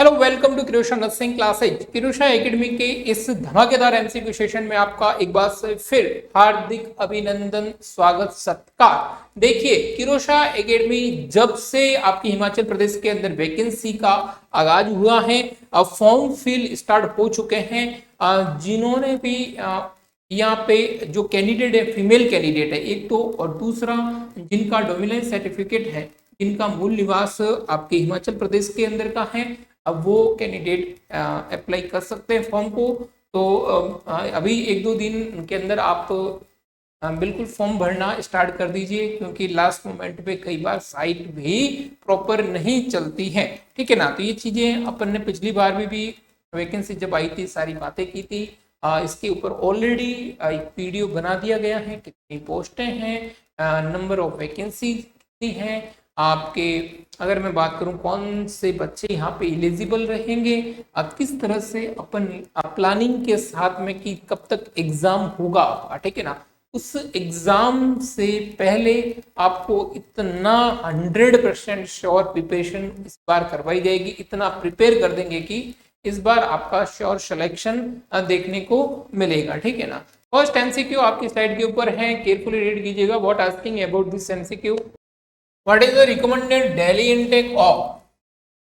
Hello, welcome to Kirosha nursing classes. Kirosha academy के इस धमाकेदार एमसीक्यू सेशन में आपका एक बार से फिर हार्दिक अभिनंदन, स्वागत, सत्कार। देखिए, किरोशा एकेडमी जब से आपकी हिमाचल प्रदेश के अंदर वैकेंसी का आगाज हुआ है, अब फॉर्म फिल स्टार्ट हो चुके हैं। जिन्होंने भी यहाँ पे जो कैंडिडेट है, फीमेल कैंडिडेट है एक तो, और दूसरा जिनका डोमिनेंस सर्टिफिकेट है, जिनका मूल निवास आपके हिमाचल प्रदेश के अंदर का है, अब वो कैंडिडेट अप्लाई कर सकते हैं फॉर्म को। तो अभी एक दो दिन के अंदर आप बिल्कुल फॉर्म भरना स्टार्ट कर दीजिए, क्योंकि लास्ट मोमेंट पे कई बार साइट भी प्रॉपर नहीं चलती है। ठीक है ना। तो ये चीज़ें अपन ने पिछली बार में भी वैकेंसी जब आई थी सारी बातें की थी। इसके ऊपर ऑलरेडी एक वीडियो बना दिया गया है, कितनी पोस्टें हैं, नंबर ऑफ वैकेंसी कितनी हैं आपके। अगर मैं बात करूं कौन से बच्चे यहाँ पे एलिजिबल रहेंगे, अब किस तरह से अपन प्लानिंग के साथ में कि कब तक एग्जाम होगा, ठीक है ना। उस एग्जाम से पहले आपको इतना 100% श्योर प्रिपरेशन इस बार करवाई जाएगी, इतना प्रिपेयर कर देंगे कि इस बार आपका श्योर सिलेक्शन देखने को मिलेगा। ठीक है ना। फर्स्ट एमसीक्यू आपकी स्लाइड के ऊपर है, केयरफुली रीड कीजिएगा। What asking about this MCQ, what is the recommended daily intake of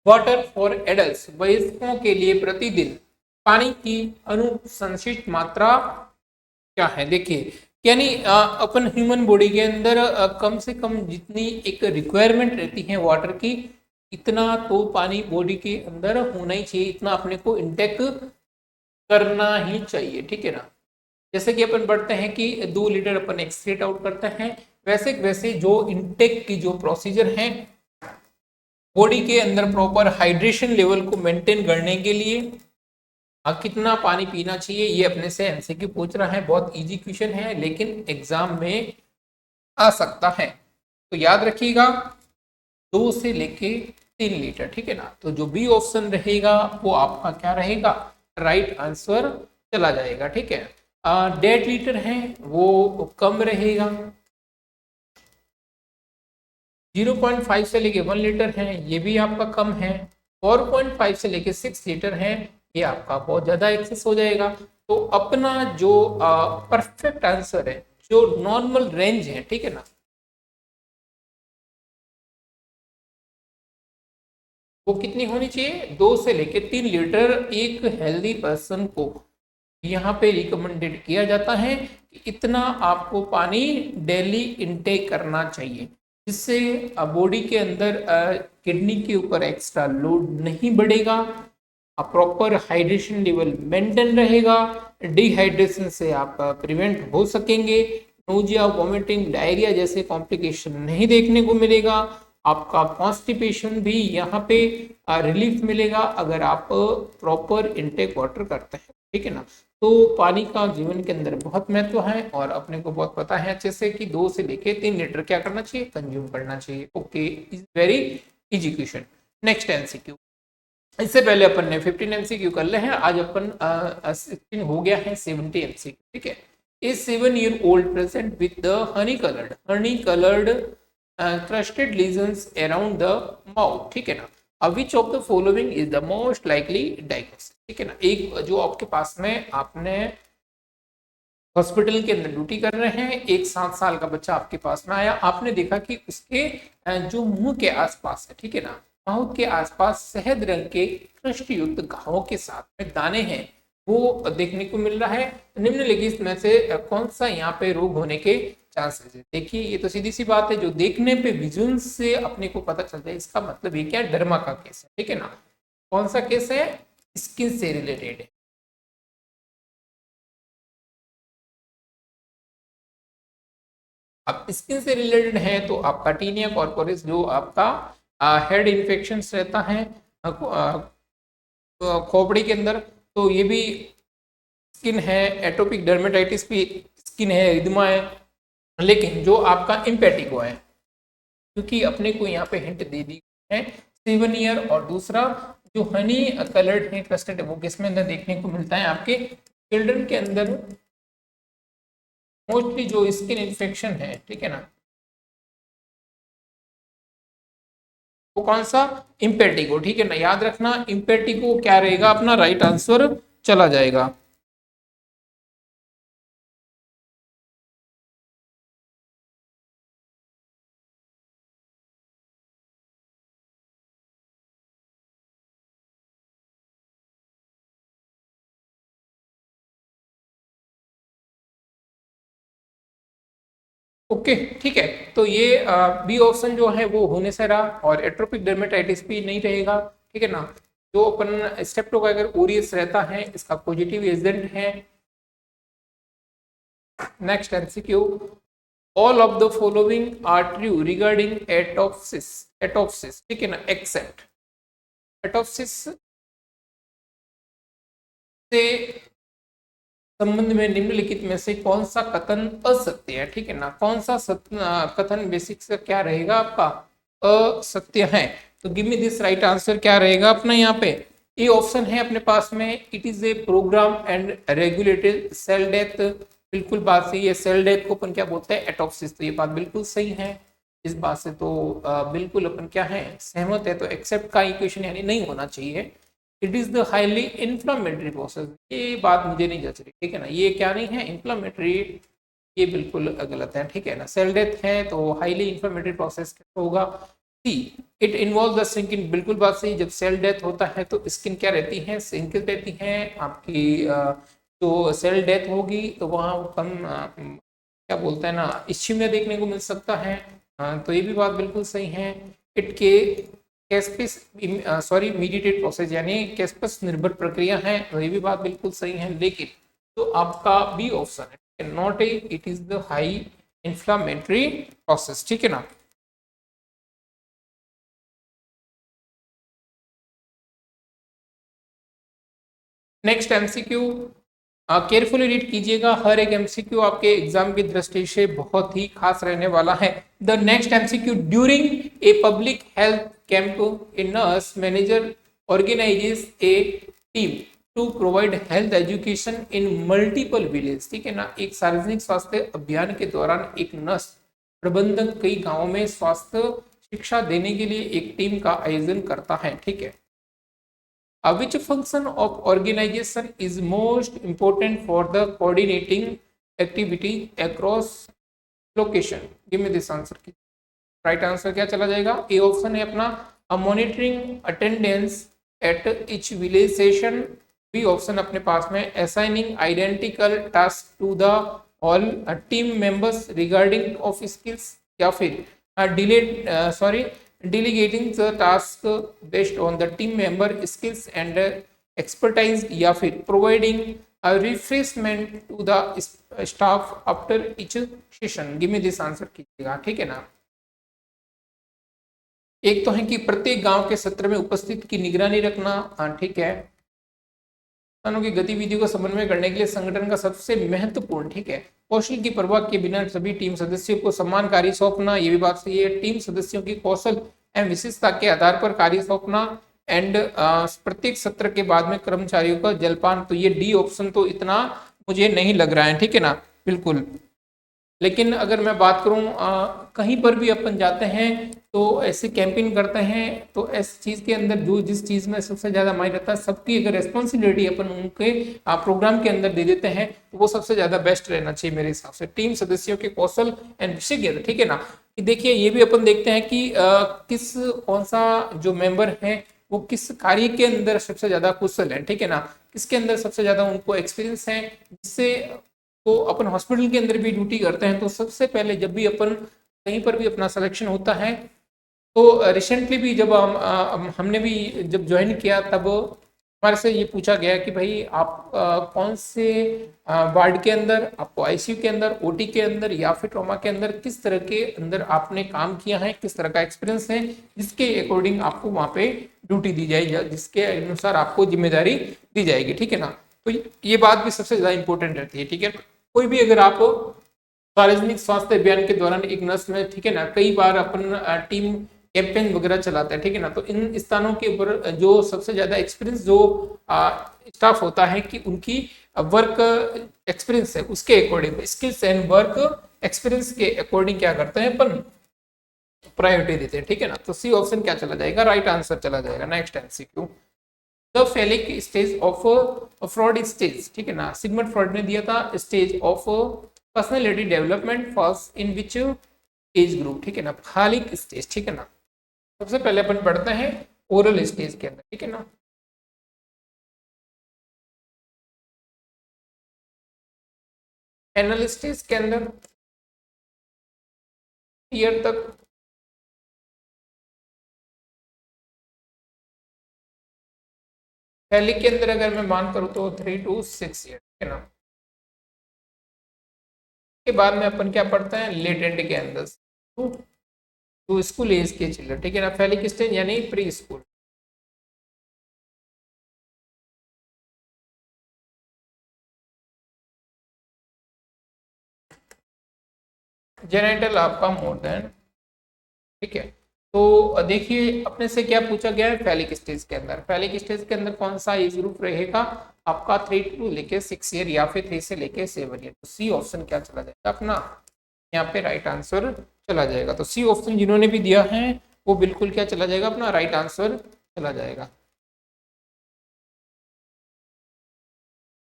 water for adults. वयस्कों के लिए प्रतिदिन पानी की अनुशंसित मात्रा क्या है। देखिए, यानी अपन ह्यूमन बॉडी के अंदर कम से कम जितनी एक रिक्वायरमेंट रहती है वाटर की, इतना तो पानी बॉडी के अंदर होना ही चाहिए, इतना अपने को इंटेक करना ही चाहिए। ठीक है ना। जैसे कि अपन बढ़ते हैं कि 2 लीटर अपन एक्सक्रीट आउट करते हैं, वैसे वैसे जो इंटेक की जो प्रोसीजर है बॉडी के अंदर प्रॉपर हाइड्रेशन लेवल को मेंटेन करने के लिए कितना पानी पीना चाहिए, ये अपने से एमसीक्यू पूछ रहा है। बहुत इजी क्वेश्चन है, लेकिन एग्जाम में आ सकता है। तो याद रखिएगा, 2 से लेके 3 लीटर। ठीक है ना। तो जो बी ऑप्शन रहेगा वो आपका क्या रहेगा, राइट आंसर चला जाएगा। ठीक है। 1.5 लीटर है वो कम रहेगा, 0.5 से लेके 1 लीटर है ये भी आपका कम है, 4.5 से लेके 6 लीटर है ये आपका बहुत ज्यादा एक्सेस हो जाएगा। तो अपना जो परफेक्ट आंसर है, जो नॉर्मल रेंज है, ठीक है ना, वो कितनी होनी चाहिए, 2 से लेके 3 लीटर एक हेल्दी पर्सन को यहाँ पे रिकमेंडेड किया जाता है कि इतना आपको पानी डेली इनटेक करना चाहिए, जिससे बॉडी के अंदर किडनी के ऊपर एक्स्ट्रा लोड नहीं बढ़ेगा, प्रॉपर हाइड्रेशन लेवल मेंटेन रहेगा, डिहाइड्रेशन से आप प्रिवेंट हो सकेंगे, नोजिया, वॉमिटिंग, डायरिया जैसे कॉम्प्लिकेशन नहीं देखने को मिलेगा, आपका कॉन्स्टिपेशन भी यहाँ पे रिलीफ मिलेगा अगर आप प्रॉपर इनटेक वाटर करते हैं। ठीक है ना। तो पानी का जीवन के अंदर बहुत महत्व है, और अपने को बहुत पता है अच्छे से कि 2 से लेके 3 लीटर क्या करना चाहिए, कंज्यूम करना चाहिए। Okay, is very easy question. Next MCQ, इससे पहले अपन ने 15 एमसीक्यू कर ले हैं, आज अपन 16 हो गया है, 70 एमसीक्यू। ठीक है। ए 7 year old present with the honey colored crusted lesions around the mouth। ठीक है ना। विच of the following is the most likely diagnosis. ठीक है ना। एक जो आपके पास में आपने हॉस्पिटल के अंदर ड्यूटी कर रहे हैं, एक 7 साल का बच्चा आपके पास में आया, आपने देखा कि उसके जो मुंह के आसपास है, ठीक है ना, माउथ के आसपास शहद रंग के कृष्ण युक्त घावों के साथ में दाने हैं, वो देखने को मिल रहा है। निम्नलिखित में से कौन सा यहाँ पे रोग होने के चांसेस है। देखिए, ये तो सीधी सी बात है, जो देखने पे विजुअल से अपने को पता चलता है, इसका मतलब ये क्या है, डर्मा का केस है। ठीक है ना। कौन सा केस है, स्किन से रिलेटेड है। अब स्किन से रिलेटेड है तो आपका टीनिया कॉर्पोरिस जो आपका हेड इन्फेक्शन रहता है खोपड़ी के अंदर, तो ये भी स्किन है। एटोपिक डर्मेटाइटिस भी स्किन है, इदमा है। लेकिन जो आपका इम्पेटिको है, क्योंकि अपने को यहाँ पे हिंट दे दी है 7 year, और दूसरा जो हनी कलर्ड है क्लस्टर्ड है, वो किसमें अंदर देखने को मिलता है, आपके चिल्ड्रन के अंदर। मोस्टली जो स्किन इन्फेक्शन है, ठीक है ना, वो कौन सा, इम्पेटिगो, ठीक है ना, याद रखना इम्पेटिगो क्या रहेगा अपना राइट आंसर चला जाएगा। ओके ठीक है, तो ये बी ऑप्शन जो है वो होने से रहा, और एट्रोपिक डर्मेटाइटिस भी नहीं रहेगा, ठीक है ना। जो अपन स्ट्रेप्टोकाइकल ओरियस रहता है इसका पॉजिटिव एजेंट है। Next MCQ, all of the following are true regarding autopsies, autopsies ठीक है ना, एक्सेप्ट एटोप्सिस से संबंध में निम्नलिखित में से कौन सा कथन असत्य है, ठीक है ना, कौन सा कथन बेसिक से क्या रहेगा आपका असत्य है। तो give me this right answer क्या रहेगा अपना यहाँ पे, ये ऑप्शन है अपने पास में, it is a program and regulated cell death, बिल्कुल बात सही है, सेल डेथ को अपन क्या बोलते हैं, एटोप्सिस, तो ये बात बिल्कुल सही है, इस बात से तो बिल्कुल अपन क्या है सहमत है, तो एक्सेप्ट का इक्वेशन यानी नहीं होना चाहिए। It is the highly inflammatory process, ये बात मुझे नहीं जच रही, ठीक है ना, ये क्या नहीं है इन्फ्लामेटरी, ये बिल्कुल गलत है, ठीक है ना, सेल डेथ है तो हाईली इन्फ्लामेटरी प्रोसेस होगा। See it involve the sinking, बिल्कुल बात सही, जब सेल डेथ होता है तो स्किन क्या रहती है, सिंकिल रहती है आपकी, तो सेल डेथ होगी तो वहाँ अपन क्या बोलते हैं ना इच्छिम्य देखने को मिल सकता है, तो ये भी बात बिल्कुल सही है। इट के कैस्पस सॉरी मीडिएटेड प्रोसेस यानी कैस्पस निर्भर प्रक्रिया है, तो ये भी बात बिल्कुल सही है, लेकिन तो आपका बी ऑप्शन है not a, it is the high inflammatory process, ठीक है ना। नेक्स्ट एमसीक्यू, केयरफुली रीड कीजिएगा, हर एक एमसीक्यू आपके एग्जाम की दृष्टि से बहुत ही खास रहने वाला है। The next MCQ, during a public health camp a nurse manager organizes a team to provide health education in multiple village, ठीक है ना, एक सार्वजनिक स्वास्थ्य अभियान के दौरान एक नर्स प्रबंधक कई गांवों में स्वास्थ्य शिक्षा देने के लिए एक टीम का आयोजन करता है, ठीक है। Which function of organization is most important for the coordinating activity across location? Give me this answer. Right answer क्या चला जाएगा, ए ऑप्शन है अपना monitoring attendance at each village session, B option अपने पास में assigning identical task to the all team members regarding of skills, या फिर delete sorry delegating the task based on the team member skills and expertise, या फिर providing a refreshment to the staff after each session। give me this answer कीजिएगा, ठीक है ना। एक तो है कि प्रत्येक गांव के सत्र में उपस्थित की निगरानी रखना, ठीक है, संगठनों की गतिविधियों का समन्वय करने के लिए संगठन का सबसे महत्वपूर्ण, ठीक है, कौशल की परवाह के बिना सभी टीम सदस्यों को समान कार्य सौंपना, ये भी बात सही है, टीम सदस्यों की कौशल एवं विशेषता के आधार पर कार्य सौंपना, एंड प्रत्येक सत्र के बाद में कर्मचारियों का जलपान, तो ये डी ऑप्शन तो इतना मुझे नहीं लग रहा है, ठीक है ना, बिल्कुल। लेकिन अगर मैं बात करूं कहीं पर भी अपन जाते हैं तो ऐसे कैंपेन करते हैं, तो इस चीज़ के अंदर जो जिस चीज़ में सबसे ज़्यादा मायने रखता है, सबकी अगर रिस्पॉन्सिबिलिटी अपन उनके प्रोग्राम के अंदर दे देते हैं तो वो सबसे ज़्यादा बेस्ट रहना चाहिए मेरे हिसाब से, टीम सदस्यों के कौशल एंड विशेषज्ञ, ठीक है ना। देखिए ये भी अपन देखते हैं कि किस कौन सा जो मेंबर है वो किस कार्य के अंदर सबसे ज़्यादा कुशल है, ठीक है ना, किसके अंदर सबसे ज़्यादा उनको एक्सपीरियंस है, जिससे तो अपन हॉस्पिटल के अंदर भी ड्यूटी करते हैं तो सबसे पहले जब भी अपन कहीं पर भी अपना सिलेक्शन होता है, तो रिसेंटली भी जब हमने भी जब ज्वाइन किया तब हमारे से ये पूछा गया कि भाई आप कौन से वार्ड के अंदर, आपको आईसीयू के अंदर, ओटी के अंदर या फिर ट्रॉमा के अंदर किस तरह के अंदर आपने काम किया है, किस तरह का एक्सपीरियंस है, जिसके अकॉर्डिंग आपको वहाँ पे ड्यूटी दी जाएगी, जिसके अनुसार आपको जिम्मेदारी दी जाएगी, ठीक है ना। तो ये बात भी सबसे ज़्यादा इंपॉर्टेंट रहती है, ठीक है। कोई भी अगर आप सार्वजनिक स्वास्थ्य अभियान के दौरान एक नर्स में, ठीक है ना, कई बार अपन टीम कैंपेन वगैरह चलाते हैं, ठीक है ना, तो इन स्थानों के ऊपर जो सबसे ज्यादा एक्सपीरियंस जो स्टाफ होता है कि उनकी वर्क एक्सपीरियंस है उसके according, skills and work experience के अकॉर्डिंग क्या करते हैं अपन प्रायोरिटी देते हैं, ठीक है ना। तो सी ऑप्शन क्या चला जाएगा, राइट आंसर चला जाएगा। Next MCQ, the phallic stage of Freud stage, ठीक है ना। सिगमंड फ्रॉड ने दिया था stage of personality development first in which age group, ठीक है ना। फालिक स्टेज, ठीक है ना। सबसे पहले अपन पढ़ते हैं ओरल स्टेज के अंदर, ठीक है ना। एनल स्टेज के अंदर ईयर तक, फैलिक के अंदर अगर मैं मान करूं तो 3 to 6 ईयर, ठीक है ना। के बाद में अपन क्या पढ़ते हैं लेटेंट के अंदर टू स्कूल एज के चिल्ड्रन, ठीक है ना। फैलिक स्टेज यानी प्री स्कूल। जेनेटल आपका मोर देन, ठीक है। तो देखिए अपने से क्या पूछा गया है फैलिक स्टेज के अंदर। फैलिक स्टेज के अंदर कौन सा एज ग्रुप रहेगा आपका 3 to 6 ईयर या फिर 3 से लेके 7 ईयर। तो सी ऑप्शन क्या चला जाएगा अपना यहाँ पे राइट आंसर चला जाएगा। तो सी ऑप्शन जिन्होंने भी दिया है वो बिल्कुल क्या चला जाएगा अपना राइट आंसर चला जाएगा।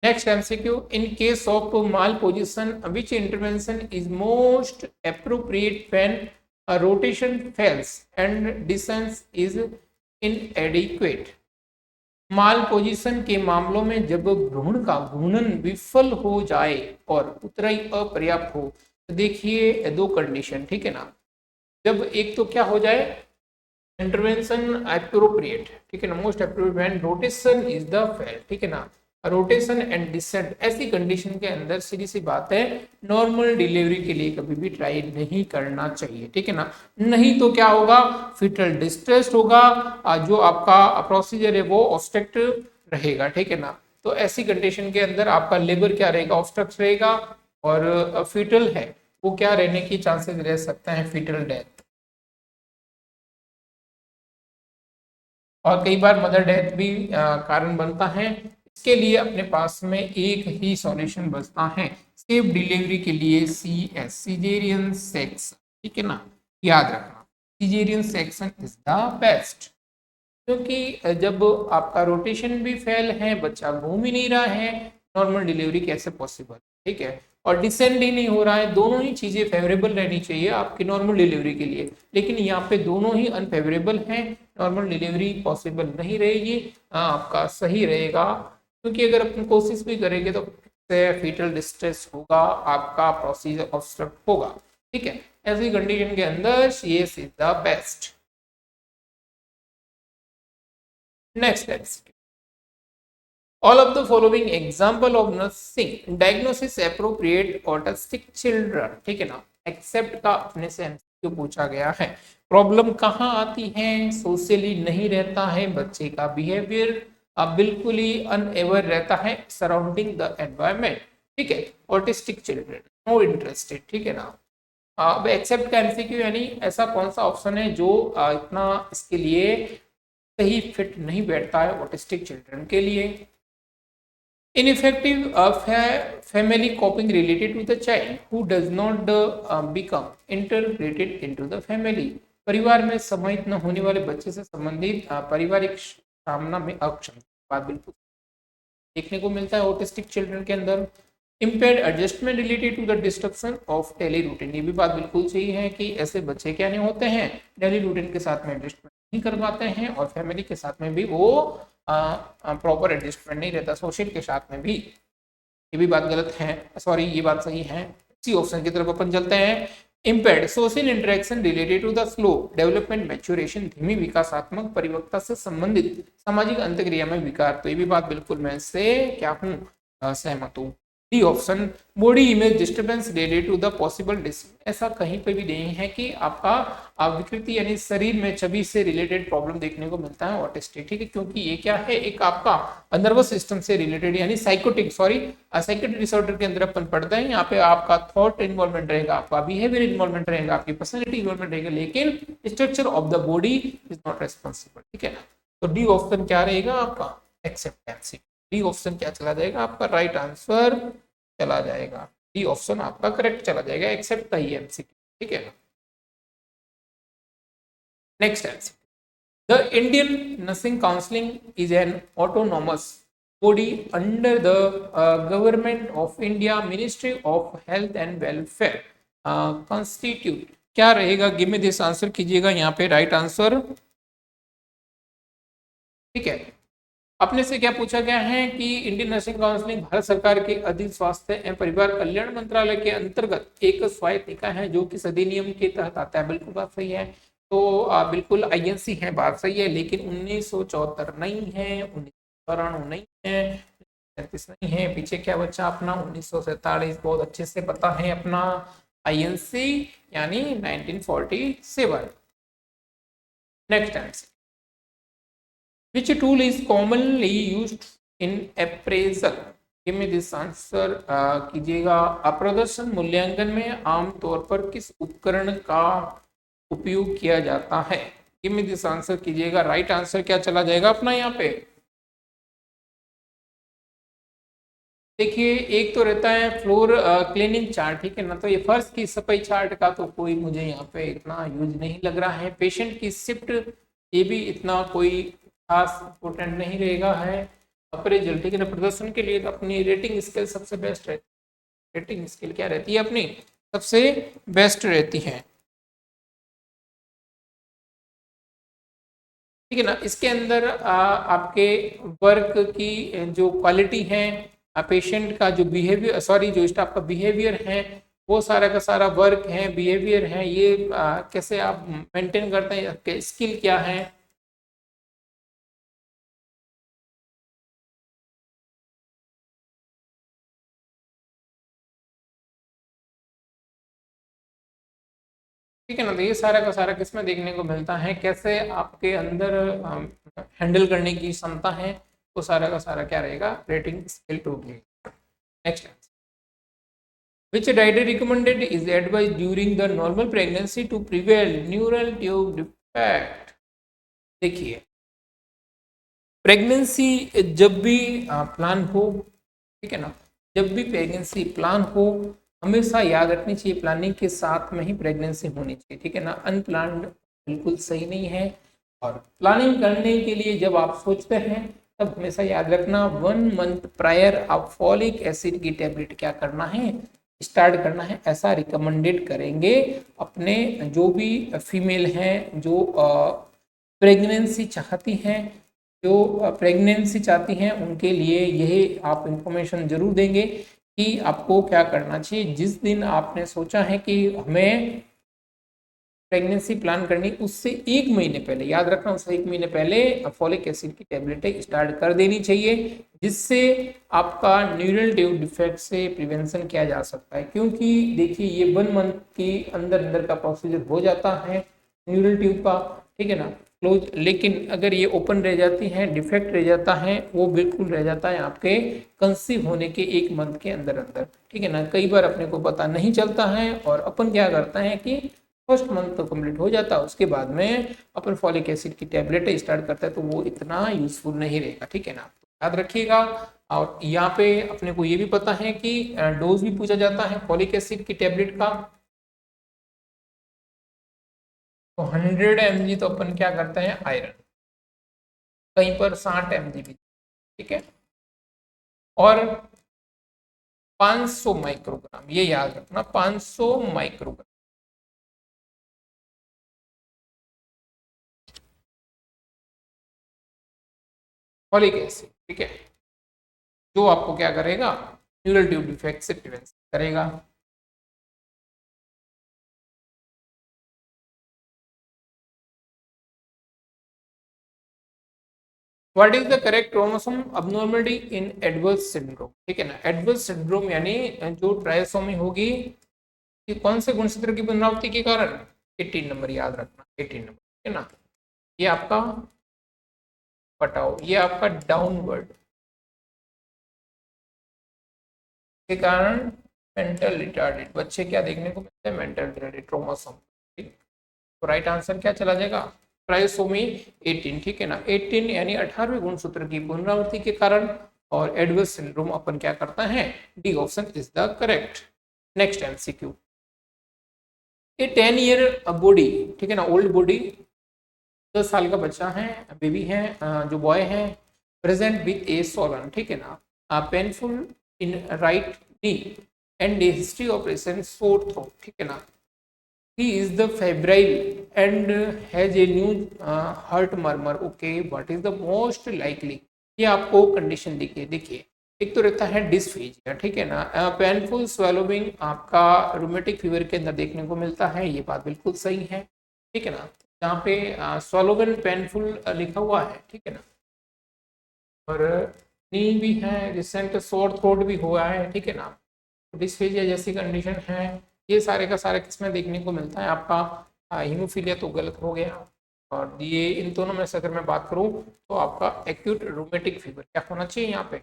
Next MCQ, in case of mall position which intervention is most appropriate when a rotation fails and distance is inadequate। Mall position के मामलों में जब भ्रूण का घूर्णन विफल हो जाए और उतराई अपर्याप्त हो, तो देखिए दो कंडीशन, ठीक है ना। जब एक तो क्या हो जाए इंटरवेंशन अप्रोप्रिएट, ठीक है ना, most appropriate when rotation is the fail, ठीक है ना। रोटेशन एंड डिसेंट ऐसी कंडीशन के अंदर सीधी सी बात है नॉर्मल डिलीवरी के लिए कभी भी ट्राई नहीं करना चाहिए, ठीक है ना। नहीं तो क्या होगा फिटल डिस्ट्रेस होगा, जो आपका प्रोसीजर है वो ऑब्स्ट्रक्ट रहेगा, ठीक है ना। तो ऐसी कंडीशन के अंदर आपका लेबर क्या रहेगा ऑब्स्ट्रक्ट रहेगा और फिटल है वो क्या रहने की चांसेस रह सकते हैं फिटल डेथ, और कई बार मदर डेथ भी कारण बनता है। इसके लिए अपने पास में एक ही सॉल्यूशन बचता है सेफ डिलीवरी के लिए CS सीजेरियन सेक्स, ठीक है ना। याद रखना caesarean section is the best, क्योंकि जब आपका रोटेशन भी फेल है बच्चा घूम ही नहीं रहा है नॉर्मल डिलीवरी कैसे पॉसिबल, ठीक है। और डिसेंड ही नहीं हो रहा है, दोनों ही चीजें फेवरेबल रहनी चाहिए आपकी नॉर्मल डिलीवरी के लिए, लेकिन यहाँ पे दोनों ही अनफेवरेबल हैं। नॉर्मल डिलीवरी पॉसिबल नहीं रहेगी, आपका सही रहेगा, क्योंकि अगर अपन कोशिश भी करेंगे तो फीटल डिस्ट्रेस होगा, आपका प्रोसीजर ऑब्स्ट्रक्ट होगा, ठीक है। ऐसी कंडीशन के अंदर CS is the best. Next MCQ, all of the following example of nursing diagnosis appropriate autistic children, ठीक है ना। एक्सेप्ट का अपने से एमसीक्यू पूछा गया है। प्रॉब्लम कहाँ आती है, सोशली नहीं रहता है बच्चे का बिहेवियर, बिल्कुल ही अनएवर रहता है सराउंडिंग द एनवायरमेंट, ठीक है। ऑटिस्टिक चिल्ड्रन नो इंटरेस्टेड, ठीक है ना। अब एक्सेप्ट का एमसीक्यू यानी ऐसा कौन सा ऑप्शन है जो इतना इसके लिए सही फिट नहीं बैठता है ऑटिस्टिक चिल्ड्रन के लिए। Ineffective family coping related to the child who does not become integrated into the family। परिवार में समाहित न होने वाले बच्चे से संबंधित पारिवारिक सामना में अक्षम, बात बिल्कुल देखने को मिलता है ऑटिस्टिक चिल्ड्रन के अंदर। Impaired adjustment related to the destruction of daily routine, ये भी बात बिल्कुल सही है कि ऐसे बच्चे क्या नहीं होते हैं डेली रूटीन के साथ में एडजस्टमेंट नहीं कर पाते हैं और फैमिली के साथ में भी वो प्रॉपर एडजस्टमेंट नहीं रहता, सोशल के साथ में भी, ये भी बात गलत है, सॉरी ये बात सही है। सी ऑप्शन की तरफ अपन चलते हैं। Impaired social interaction related to the slow development maturation, धीमी विकासात्मक परिपक्वता से संबंधित सामाजिक अंतक्रिया में विकार, तो ये भी बात बिल्कुल मैं इससे क्या हूँ सहमत हूँ। D option body image disturbance related to the possible ऐसा कहीं पे भी नहीं है कि आपका विकृति यानी शरीर में छवि से रिलेटेड प्रॉब्लम देखने को मिलता है ऑटिस्टिक, ठीक है, क्योंकि ये क्या है एक आपका नर्वस सिस्टम से रिलेटेड यानी साइकोटिक डिसऑर्डर के अंदर अपन पढ़ते हैं। यहाँ पे आपका थॉट इन्वॉल्वमेंट रहेगा, आपका बिहेवियर इन्वॉल्वमेंट रहेगा, आपकी पर्सनैलिटी इन्वॉल्वमेंट रहेगा, लेकिन structure of the body is not responsible, ठीक है ना। तो डी ऑप्शन क्या रहेगा आपका एक्सेप्टेंसी, डी ऑप्शन क्या चला जाएगा आपका राइट आंसर चला जाएगा, डी ऑप्शन आपका करेक्ट चला जाएगा, एक्सेप्ट का ही एमसीक्यू, ठीक है ना। Next MCQ, the Indian nursing counselling is an autonomous body under the government of India, Ministry of Health and Welfare, constitute, क्या रहेगा? गिव मी दिस आंसर कीजिएगा यहाँ पे राइट आंसर। ठीक है, अपने से क्या पूछा गया है कि इंडियन नर्सिंग काउंसिलिंग भारत सरकार के अधीन स्वास्थ्य एवं परिवार कल्याण मंत्रालय के अंतर्गत एक स्वायत्त इकाई है जो कि अधिनियम के तहत आता है। बिल्कुल बात सही है। तो बिल्कुल आईएनसी है, बात सही है, लेकिन 1974 नहीं है, 1992 नहीं है, 1937 नहीं है, पीछे क्या बच्चा अपना 1947, बहुत अच्छे से पता है अपना आईएनसी यानी 1947। Next answer, which tool is commonly used in appraisal? give me this answer कीजिएगा। प्रदर्शन मूल्यांकन में आमतौर पर किस उपकरण का उपयोग किया जाता है? give me this answer कीजिएगा। राइट आंसर क्या चला जाएगा अपना यहाँ पे? देखिए, एक तो रहता है फ्लोर क्लीनिंग चार्ट, ठीक है ना, तो ये फर्श की सफाई चार्ट का तो कोई मुझे यहाँ पे इतना यूज नहीं लग रहा है। पेशेंट की शिफ्ट, ये भी इतना कोई खास इम्पोर्टेंट नहीं रहेगा है। अप्रेजल, ठीक है ना, प्रदर्शन के लिए अपनी रेटिंग स्केल सबसे बेस्ट रहती है। रेटिंग स्केल क्या रहती है अपनी? सबसे बेस्ट रहती है, ठीक है ना। इसके अंदर आपके वर्क की जो क्वालिटी है, पेशेंट का जो बिहेवियर, सॉरी जो स्टाफ का बिहेवियर है, वो सारा का सारा वर्क है, बिहेवियर है, ये कैसे आप मेंटेन करते हैं, आपके स्किल क्या है। ठीक है ना, तो ये सारा का सारा किसमें देखने को मिलता है, कैसे आपके अंदर हैंडल करने की क्षमता है, तो सारा का सारा क्या रहेगा? रेटिंग स्केल 2 की। Next, which dietary recommended is advised during the normal pregnancy to prevent neural tube defect? देखिए, प्रेगनेंसी जब भी प्लान हो, ठीक है ना, जब भी प्रेगनेंसी प्लान हो, हमेशा याद रखनी चाहिए प्लानिंग के साथ में ही प्रेगनेंसी होनी चाहिए, ठीक है ना। अनप्लान्ड बिल्कुल सही नहीं है। और प्लानिंग करने के लिए जब आप सोचते हैं, तब हमेशा याद रखना 1 मंथ प्रायर आप फॉलिक एसिड की टेबलेट क्या करना है? स्टार्ट करना है, ऐसा रिकमेंडेड करेंगे अपने जो भी फीमेल हैं, जो प्रेगनेंसी चाहती हैं, जो प्रेगनेंसी चाहती हैं, उनके लिए यही आप इंफॉर्मेशन जरूर देंगे कि आपको क्या करना चाहिए। जिस दिन आपने सोचा है कि हमें प्रेगनेंसी प्लान करनी, उससे 1 महीने पहले, याद रखना, उससे 1 महीने पहले फॉलिक एसिड की टेबलेटें स्टार्ट कर देनी चाहिए, जिससे आपका न्यूरल ट्यूब डिफेक्ट से प्रिवेंशन किया जा सकता है। क्योंकि देखिए, ये 1 मंथ के अंदर अंदर का प्रोसीजर हो जाता है न्यूरल ट्यूब का, ठीक है ना, क्लोज, लेकिन अगर ये ओपन रह जाती है, डिफेक्ट रह जाता है, वो बिल्कुल रह जाता है आपके कंसीव होने के 1 मंथ के अंदर अंदर, ठीक है ना। कई बार अपने को पता नहीं चलता है और अपन क्या करता है कि फर्स्ट मंथ तो कंप्लीट हो जाता है, उसके बाद में अपन फॉलिक एसिड की टेबलेट स्टार्ट करता है, तो वो इतना यूजफुल नहीं रहेगा, ठीक है ना, तो याद रखिएगा। और यहाँ पे अपने को ये भी पता है कि डोज भी पूछा जाता है फॉलिक एसिड की टेबलेट का, तो 100 mg तो अपन क्या करते हैं? आयरन, कहीं पर 60 mg भी, ठीक है, और 500 माइक्रोग्राम, ये याद रखना, 500 माइक्रोग्राम फॉलिक एसिड, ठीक है, जो आपको क्या करेगा? न्यूरल ट्यूब डिफेक्ट से प्रिवेंट करेगा। What is the correct chromosome abnormality in adverse syndrome? ठीक है ना, एडवर्स सिंड्रोम यानी जो ट्रायसोमी होगी, ये कौन से गुणसूत्र की पुनरावृत्ति के कारण? 18 नंबर, याद रखना 18 नंबर, ठीक है ना। ये आपका पटाओ, ये आपका डाउनवर्ड के कारण मेंटल रिटार्डेड, बच्चे क्या देखने को मिलते हैं? मेंटल रिटार्डेड क्रोमोसोम, ठीक। तो राइट आंसर क्या चला जाएगा? ट्राइसोमी 18, ठीक है ना, 18 यानी 18वें गुणसूत्र की पुनरावृत्ति के कारण। और एडवर्स सिंड्रोम अपन क्या करता है? D option is the correct. Next MCQ, A 10 year body, ठीक है ना, ओल्ड बॉडी 10 साल का बच्चा है, बेबी है, जो बॉय है, प्रेजेंट विथ ए सोलन, ठीक है ना, painful in right knee and history of recent sore throat, ठीक है ना, he is the febrile and has a new heart murmur, okay, what is the most likely, ये आपको कंडीशन दिखिए, देखिए एक तो रहता है डिस्फेजिया, ठीक है ना, पेनफुल स्वेलोइंग आपका रूमेटिक फीवर के अंदर देखने को मिलता है, ये बात बिल्कुल सही है, ठीक है ना, जहाँ पे स्वेलोइंग पेनफुल लिखा हुआ है, ठीक है ना, और नी भी है, रिसेंट सोर थ्रोट भी हुआ है, ठीक है ना, डिस्फेजिया जैसी कंडीशन है, ये सारे का सारा किसमें देखने को मिलता है, आपका हीमोफीलिया तो गलत हो गया, और ये इन दोनों में से अगर मैं बात करूं तो आपका एक्यूट रूमेटिक फीवर क्या होना चाहिए, यहाँ पे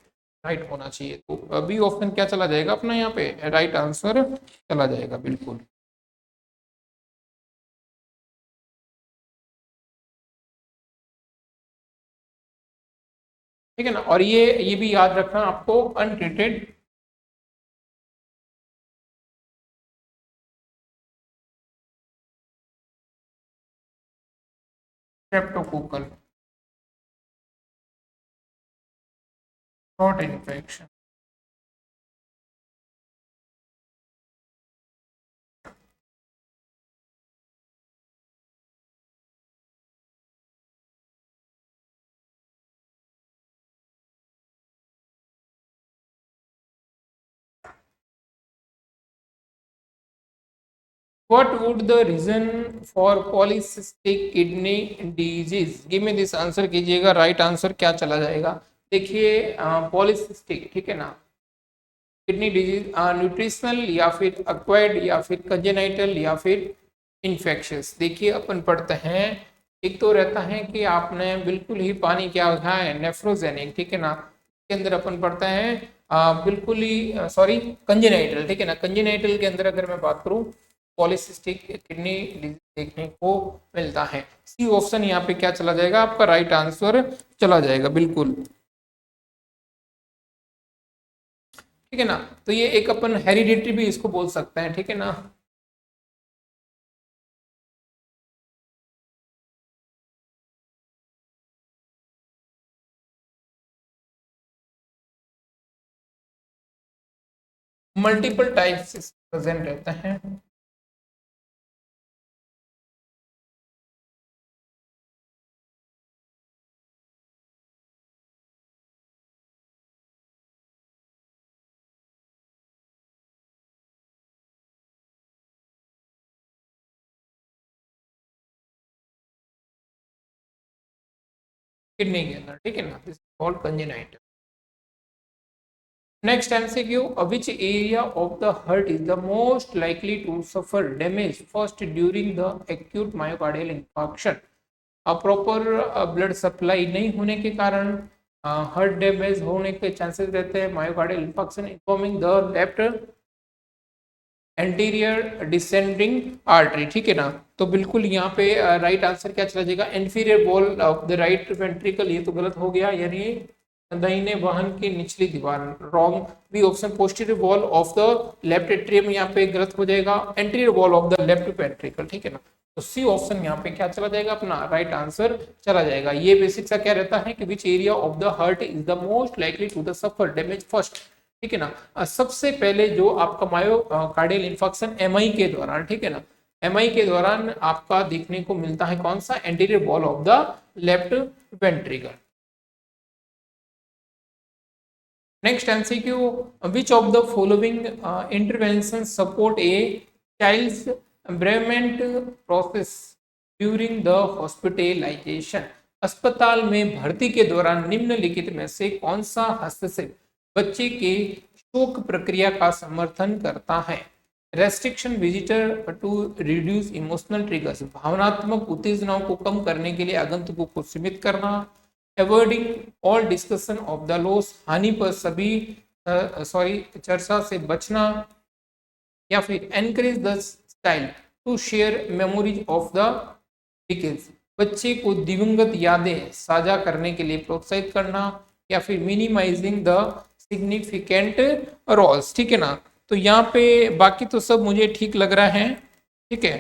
राइट होना चाहिए, तो अभी ऑप्शन क्या चला जाएगा अपना, यहाँ पे राइट आंसर चला जाएगा बिल्कुल। ठीक है ना, और ये भी याद रखना आपको, untreated streptococcal throat infection. What would the reason for polycystic kidney disease? Give me this answer कीजिएगा, राइट आंसर क्या चला जाएगा, देखिए पॉलीसिस्टिक, ठीक है ना, किडनी डिजीज न्यूट्रिशनल या फिर अक्वायर्ड या फिर कंजेनाइटल या फिर इन्फेक्शियस, देखिए अपन पढ़ते हैं, एक तो रहता है कि आपने बिल्कुल ही पानी क्या होता है नेफ्रोजेनिक, ठीक है ना, के अंदर अपन पढ़ते हैं बिल्कुल ही सॉरी कंजेनाइटल, ठीक है ना, कंजेनाइटल के अंदर अगर मैं बात करूं पॉलीसिस्टिक किडनी डिजीज देखने को मिलता है, सी ऑप्शन यहाँ पे क्या चला जाएगा, आपका राइट आंसर चला जाएगा बिल्कुल, ठीक है ना, तो ये एक अपन हेरिडिटरी भी इसको बोल सकते हैं, ठीक है ना, मल्टीपल टाइप्स प्रेजेंट रहते हैं। किडनी के अंदर, ठीक है ना, this called congenital. Next MCQ, which area of the heart is the most likely to suffer damage first during the acute myocardial infarction? Proper blood supply नहीं होने के कारण हार्ट डैमेज होने के चांसेस रहते हैं, myocardial infarction informing the left anterior descending artery, ठीक है ना, तो बिल्कुल यहाँ पे राइट आंसर क्या चला जाएगा, inferior wall of the right ventricle, ये तो गलत हो गया, यानी दाहिने वाहन की निचली दीवार, wrong, B option posterior wall of the left atrium, यहाँ पे गलत हो जाएगा, anterior wall of the left ventricle, ठीक है ना, तो सी ऑप्शन यहाँ पे क्या चला जाएगा, अपना राइट आंसर चला जाएगा। ये बेसिक सा क्या रहता है कि which area of the heart is the most likely to the suffer damage first, ठीक है ना, सबसे पहले जो आपका मायोकार्डियल इंफार्क्शन एमआई के दौरान, ठीक है ना, एमआई के दौरान आपका देखने को मिलता है कौन सा, anterior wall of the left ventricle. Next MCQ, which of the following intervention support a child's bereavement process during the hospitalization? अस्पताल में भर्ती के दौरान निम्नलिखित में से कौन सा हस्तक्षेप बच्चे के शोक प्रक्रिया का समर्थन करता है? Restriction visitor to reduce emotional triggers, भावनात्मक उत्तेजनाओं को कम करने के लिए आगंतुकों को सीमित करना, avoiding all discussion of the loss, हानि पर सभी चर्चा से बचना, या फिर encourage the child to share memories of the decades, बच्चे को दिवंगत यादें साझा करने के लिए प्रोत्साहित करना, या फिर मिनिमाइजिंग द सिग्निफिकेंट रोल्स, ठीक है ना, तो यहाँ पे बाकी तो सब मुझे ठीक लग रहा है, ठीक है,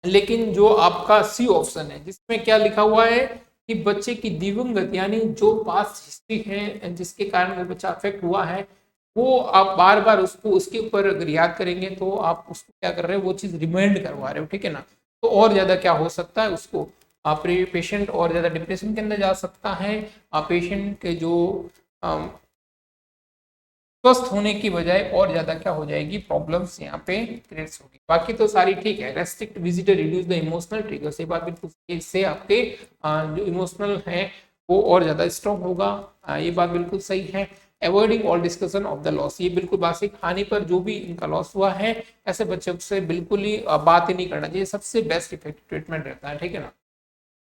लेकिन जो आपका सी ऑप्शन है जिसमें क्या लिखा हुआ है कि बच्चे की दिवंगत यानी जो पास्ट हिस्ट्री है जिसके कारण वो बच्चा अफेक्ट हुआ है, वो आप बार बार उसको उसके ऊपर अगर याद करेंगे तो आप उसको क्या कर रहे हो, वो चीज़ रिमाइंड करवा रहे हो, ठीक है ना। तो और ज़्यादा क्या हो सकता है, उसको आप पेशेंट और ज़्यादा डिप्रेशन के अंदर जा सकता है। पेशेंट के जो स्वस्थ होने की बजाय और ज्यादा क्या हो जाएगी, प्रॉब्लम्स यहाँ पे क्रिएट्स होगी। बाकी तो सारी ठीक है। Restrict visitor reduce the emotional triggers, ये बात बिल्कुल सही है। इससे आपके जो इमोशनल है वो और ज्यादा स्ट्रॉन्ग होगा। ये बात बिल्कुल सही है। Avoiding all discussion of the loss, ये बिल्कुल बात खाने पर जो भी इनका लॉस हुआ है ऐसे बच्चों से बिल्कुल ही बात ही नहीं करना चाहिए। सबसे बेस्ट इफेक्टिव ट्रीटमेंट रहता है, ठीक है ना।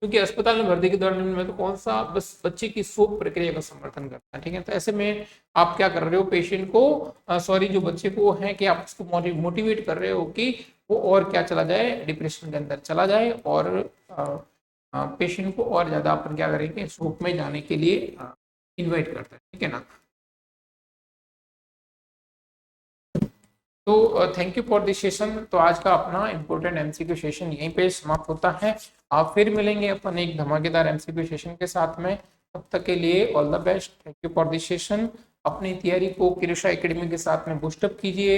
क्योंकि अस्पताल में भर्ती के दौरान में तो कौन सा बस बच्चे की शोक प्रक्रिया का समर्थन करता है, ठीक है। तो ऐसे में आप क्या कर रहे हो, पेशेंट को सॉरी जो बच्चे को है कि आप उसको मोटिवेट कर रहे हो कि वो और क्या चला जाए, डिप्रेशन के अंदर चला जाए, और पेशेंट को और ज़्यादा अपन क्या करेंगे, शोक में जाने के लिए इन्वाइट करते हैं, ठीक है ना। तो thank you for this session. तो आज का अपना इम्पोर्टेंट एमसीक्यू सेशन यहीं पे समाप्त होता है। आप फिर मिलेंगे अपन एक धमाकेदार एमसीक्यू सेशन के साथ में। तब तक के लिए all the best. Thank you for this session. अपनी तैयारी को किरोशा एकेडमी के साथ में बूस्टअप कीजिए।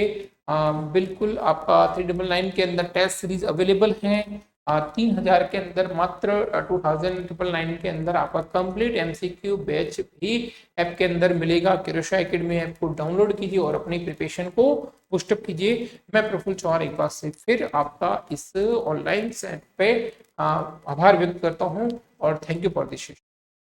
बिल्कुल आपका 399 के अंदर टेस्ट सीरीज अवेलेबल है। 3000 के अंदर मात्र 2999 के अंदर आपका कंप्लीट एमसीक्यू बैच भी ऐप के अंदर मिलेगा। किरोशा एकेडमी ऐप को डाउनलोड कीजिए और अपनी प्रिपरेशन को बूस्टअप कीजिए। मैं प्रफुल्ल चौहान एक बार से फिर आपका इस ऑनलाइन सेट पे आभार व्यक्त करता हूँ और थैंक यू फॉर दिस।